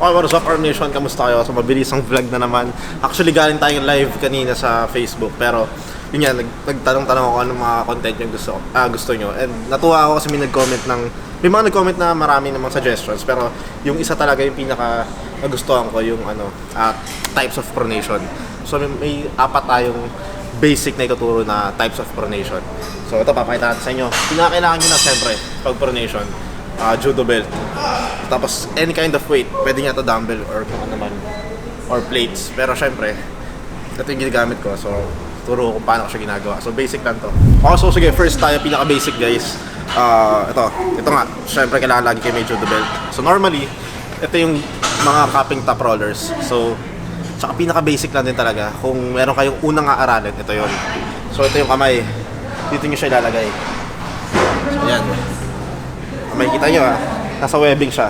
Okay, what's up, Arm Nation? Kamusta kayo? So, mabilisang vlog na naman. Actually, galing tayong live kanina sa Facebook. Pero, yun yan, nagtanong-tanong ako anong mga content yung gusto nyo. And natuwa ako kasi may mga nag-comment na marami namang suggestions. Pero, yung isa talaga yung pinaka nagustuhan ko, yung types of pronation. So, may apat tayong basic na ituturo na types of pronation. So, ito, papakita natin sa inyo. Pinakailangan nyo na, siyempre, pag pronation. Judo belt. Tapos any kind of weight, pwede nga ito dumbbell or kung ano man, or plates. Pero syempre, ito yung ginagamit ko, so turo ko kung paano ko siya ginagawa. So basic lang to. So sige, first tayo, pinaka basic guys. Ito nga, syempre kailangan lagi kayo may judo belt. So normally, ito yung mga cupping top rollers. So tsaka pinaka basic lang din talaga. Kung meron kayong unang aaralin, ito yun. So ito yung kamay, dito nyo siya ilalagay. So yan, makikita nyo nasa webbing siya.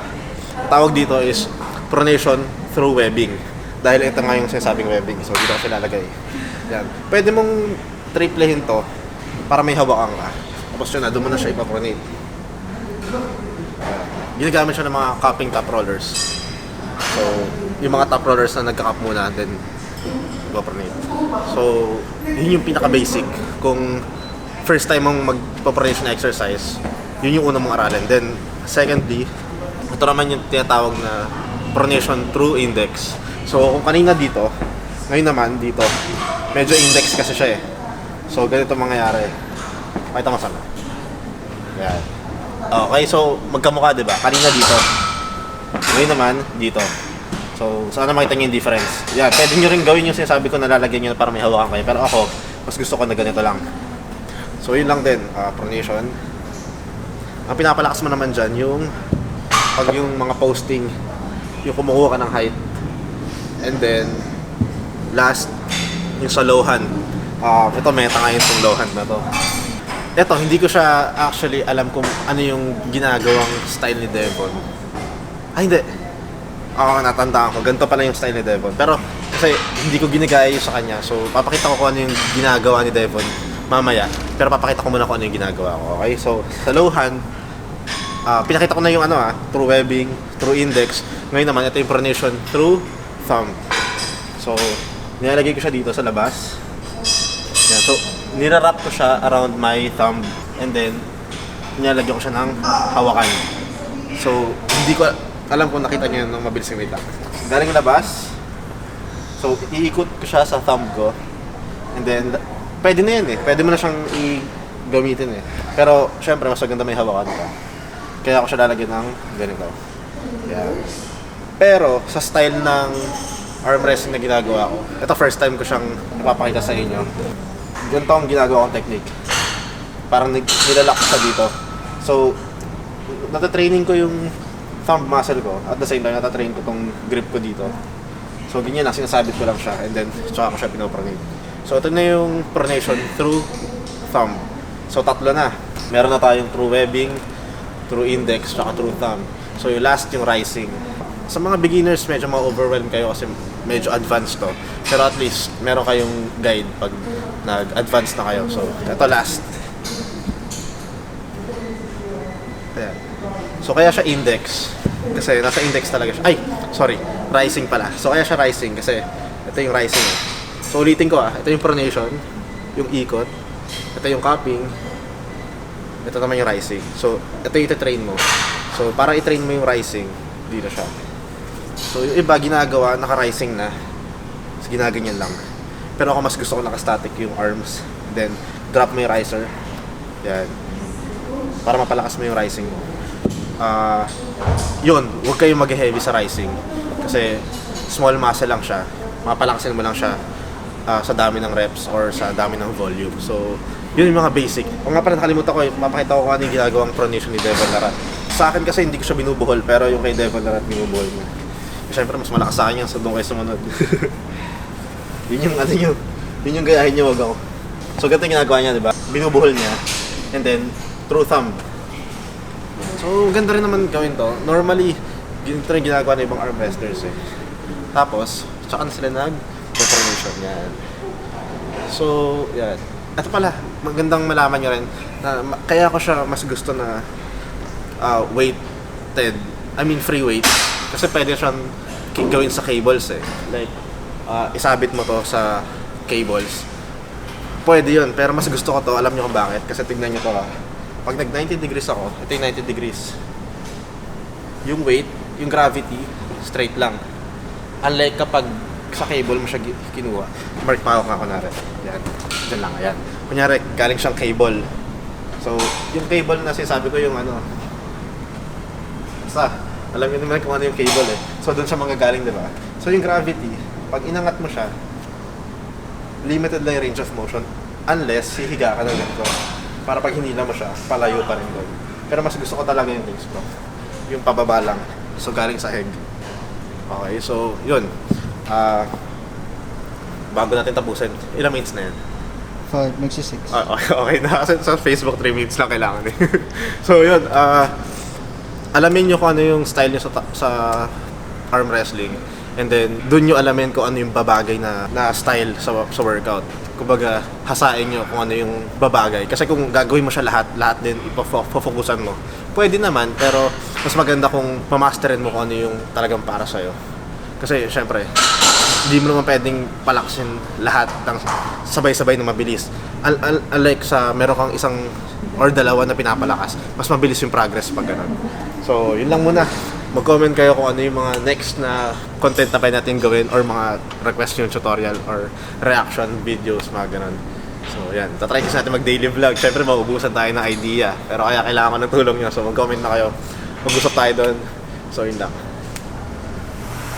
Tawag dito is pronation through webbing. Dahil ito nga yung sinasabing webbing. So dito ko siya lalagay. Yan. Pwede mong triplehin to para may hawakan ka. Tapos yun doon mo na siya ipapronate. Ginagamit siya ng mga cupping top rollers. So yung mga top rollers na nagka-cup muna, then ipapronate. So yun yung pinaka-basic. Kung first time mong magpapronation exercise, yun yung unang mong aralin. Then, secondly, ito naman yung tinatawag na pronation through index. So, kung kanina dito, ngayon naman dito, medyo index kasi siya eh. So, ganito mangyayari. Pakita mo sana. Yan. Okay, so, magkamukha diba? Kanina dito. Ngayon naman, dito. So, sana makita nyo yung difference. Yan, pwede nyo rin gawin yung sinasabi ko na lalagyan nyo para may hawakan kayo. Pero ako, mas gusto ko na ganito lang. So, yun lang din, pronation. Ang pinapalakas mo naman dyan, yung pag yung mga posting, yung kumukuha ka ng height. And then, last, yung sa low hand. Ito, meta ngayon itong low hand na to. Ito, hindi ko siya actually alam kung ano yung ginagawang style ni Devon. Hindi. Natandaan ko. Ganito pala yung style ni Devon. Pero, kasi hindi ko ginagaya sa kanya. So, papakita ko kung ano yung ginagawa ni Devon mamaya. Pero papakita ko muna kung ano yung ginagawa ko. Okay? So, sa low hand, pinakita ko na yung through webbing, through index. Ngayon naman, ito yung pronation through thumb. So, nilalagay ko siya dito sa labas. Yan. So, nirarap ko siya around my thumb. And then, nilalagay ko siya ng hawakan. So, hindi ko alam kung nakita niyo nung mabilis yung wait lang. Galing labas. So, iikot ko siya sa thumb ko. And then, pwede na yan eh. Pwede mo na siyang gamitin eh. Pero, syempre, mas maganda may hawakan ka. Kaya ako siya lalagyan ng ganito. Yeah. Pero, sa style ng arm wrestling na ginagawa ko, ito first time ko siyang ipapakita sa inyo. Ganito ang ginagawa kong technique. Parang nilalak ko siya dito. So, natatraining ko yung thumb muscle ko. At the same time, natatrain ko tong grip ko dito. So, ganyan lang. Sinasabit ko lang siya. And then, tsaka ko siya pinopronate. So, ito na yung pronation through thumb. So, tatlo na. Meron na tayong through webbing, through index, tsaka through thumb. So, yung last, yung rising. Sa mga beginners, medyo ma-overwhelm kayo kasi medyo advanced to. Pero at least, meron kayong guide pag nag-advance na kayo. So, ito last. Ayan. So, kaya siya index. Kasi nasa index talaga siya. Ay, sorry. Rising pala. So, kaya siya rising kasi ito yung rising. So, ulitin ko ito yung pronation, yung ikot, ito yung cupping, ito naman yung rising. So, ito yung iti-train mo. So, para i-train mo yung rising, dito siya. So, yung iba ginagawa, naka-rising na. So, ginaganyan lang. Pero ako mas gusto ko naka-static yung arms. Then, drop mo yung riser. Yan. Para mapalakas mo yung rising mo. Yun, huwag kayong mag-heavy sa rising. Kasi, small muscle lang siya. Mapalakasin mo lang siya sa dami ng reps or sa dami ng volume. So, yun yung mga basic. O nga pala nakalimutan ko, mapakita ko kung ano yung ginagawang pronation ni Devon Larat. Sa akin kasi hindi ko siya binubuhol, pero yung kay Devon Larat binubuhol mo. Siyempre mas malakas sa akin yan, so doon kayo sumunod. Yun yung gayahin niya, wag ako. So ganito yung ginagawa niya, diba? Binubuhol niya, and then through thumb. So ganda rin naman gawin to. Normally, ganito rin ginagawa ng ibang arm wrestlers eh. Tapos, tsaka na sila nag-pronation yan. So, yan. Ito pala, magandang malaman nyo rin na kaya ko siya mas gusto na weighted, free weights Kasi pwede siyang gawin sa cables eh. Like, isabit mo to sa cables. Pwede yun, pero mas gusto ko to, alam nyo kung bakit. Kasi tignan nyo to pag nag 90 degrees ako, ito yung 90 degrees. Yung weight, yung gravity, straight lang. Unlike kapag sa cable mo siya kinuha. Mark pa ako nga kunwari. Yan, dyan lang, ayan. Kunyari, galing siyang cable. So, yung cable na sinasabi ko yung ano, basta, alam niyo naman kung ano yung cable eh. So, doon siya manggagaling, di ba? So, yung gravity, pag inangat mo siya, limited lang yung range of motion unless hihiga ka na ganito. Para pag hinila mo siya, palayo pa rin doon. Pero mas gusto ko talaga yung wings bro. Yung pababa lang. So, galing sa head. Okay, so, yun. Bago natin tapusin, ilang minutes na yan? 5, magsi-6. Okay na. Kasi sa Facebook, 3 minutes lang kailangan eh. So, yun. Alamin nyo kung ano yung style nyo sa arm wrestling. And then, dun nyo alamin kung ano yung babagay na style sa workout. Kumbaga, hasain nyo kung ano yung babagay. Kasi kung gagawin mo siya lahat din ipofokusan mo. Pwede naman, pero mas maganda kung mamasterin mo kung ano yung talagang para sa'yo. Kasi, syempre, hindi mo naman pwedeng palaksin lahat ng sabay-sabay na mabilis. Unlike sa meron kang isang or dalawa na pinapalakas, mas mabilis yung progress pag ganun. So, yun lang muna. Mag-comment kayo kung ano yung mga next na content na pwede natin gawin or mga request yung tutorial or reaction videos, mga ganun. So, yan. Tatry kasi natin mag-daily vlog. Siyempre, mauubusan tayo ng idea. Pero kaya kailangan ko ng tulong nyo. So, mag-comment na kayo. Mag-usap tayo doon. So, yun lang.